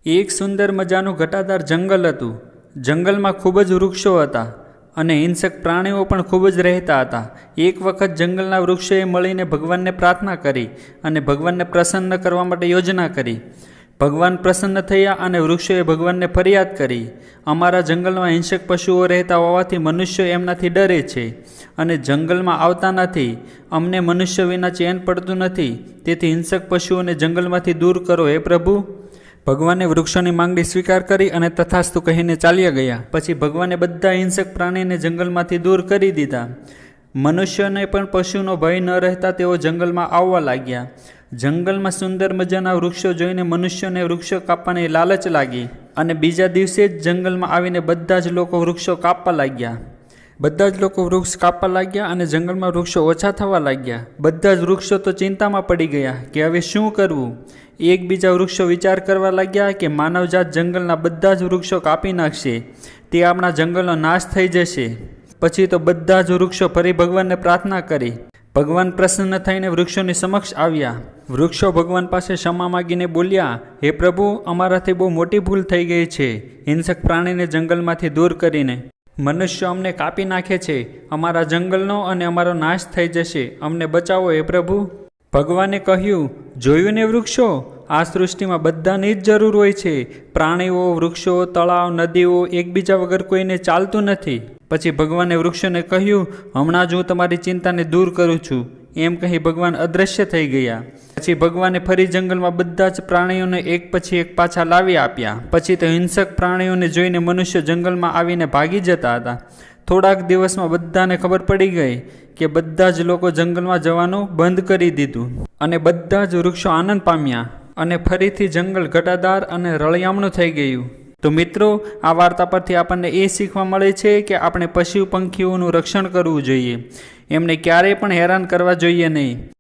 એક સુંદર મજાનું ઘટાદાર જંગલ હતું. જંગલમાં ખૂબ જ વૃક્ષો હતા અને હિંસક પ્રાણીઓ પણ ખૂબ જ રહેતા હતા. એક વખત જંગલના વૃક્ષોએ મળીને ભગવાનને પ્રાર્થના કરી અને ભગવાનને પ્રસન્ન કરવા માટે યોજના કરી. ભગવાન પ્રસન્ન થયા અને વૃક્ષોએ ભગવાનને ફરિયાદ કરી, અમારા જંગલમાં હિંસક પશુઓ રહેતા હોવાથી મનુષ્યો એમનાથી ડરે છે અને જંગલમાં આવતા નથી. અમને મનુષ્ય વિના ચેન પડતું નથી, તેથી હિંસક પશુઓને જંગલમાંથી દૂર કરો હે પ્રભુ. ભગવાને વૃક્ષોની માંગણી સ્વીકાર કરી અને તથાસ્તુ કહીને ચાલ્યા ગયા. પછી ભગવાને બધા હિંસક પ્રાણીને જંગલમાંથી દૂર કરી દીધા. મનુષ્યને પણ પશુનો ભય ન રહેતા તેઓ જંગલમાં આવવા લાગ્યા. જંગલમાં સુંદર મજાના વૃક્ષો જોઈને મનુષ્યોને વૃક્ષો કાપવાની લાલચ લાગી અને બીજા દિવસે જ જંગલમાં આવીને બધા જ લોકો વૃક્ષો કાપવા લાગ્યા. બધા જ લોકો વૃક્ષ કાપવા લાગ્યા અને જંગલમાં વૃક્ષો ઓછા થવા લાગ્યા. બધા જ વૃક્ષો તો ચિંતામાં પડી ગયા કે હવે શું કરવું. એકબીજા વૃક્ષો વિચાર કરવા લાગ્યા કે માનવજાત જંગલના બધા જ વૃક્ષો કાપી નાખશે, તે આપણા જંગલનો નાશ થઈ જશે. પછી તો બધા જ વૃક્ષો ફરી ભગવાનને પ્રાર્થના કરી. ભગવાન પ્રસન્ન થઈને વૃક્ષોની સમક્ષ આવ્યા. વૃક્ષો ભગવાન પાસે ક્ષમા માગીને બોલ્યા, હે પ્રભુ, અમારાથી બહુ મોટી ભૂલ થઈ ગઈ છે. હિંસક પ્રાણીને જંગલમાંથી દૂર કરીને મનુષ્યો અમને કાપી નાખે છે. અમારા જંગલનો અને અમારો નાશ થઈ જશે. અમને બચાવો હે પ્રભુ. ભગવાને કહ્યું, જોયું ને વૃક્ષો, આ સૃષ્ટિમાં બધાની જ જરૂર હોય છે. પ્રાણીઓ, વૃક્ષો, તળાવ, નદીઓ, એકબીજા વગર કોઈને ચાલતું નથી. પછી ભગવાને વૃક્ષોને કહ્યું, હમણાં જ હું તમારી ચિંતાને દૂર કરું છું. એમ કહી ભગવાન અદૃશ્ય થઈ ગયા. પછી ભગવાને ફરી જંગલમાં બધા જ પ્રાણીઓને એક પછી એક પાછા લાવી આપ્યા. પછી તો હિંસક પ્રાણીઓને જોઈને મનુષ્ય જંગલમાં આવીને ભાગી જતા હતા. થોડાક દિવસમાં બધાને ખબર પડી ગઈ કે બધા જ લોકો જંગલમાં જવાનું બંધ કરી દીધું અને બધા જ વૃક્ષો આનંદ પામ્યા અને ફરીથી જંગલ ઘટાદાર અને રળિયામણું થઈ ગયું. તો મિત્રો, આ વાર્તા પરથી આપણને એ શીખવા મળે છે કે આપણે પશુ પંખીઓનું રક્ષણ કરવું જોઈએ. એમને ક્યારેય પણ હેરાન કરવા જોઈએ નહીં.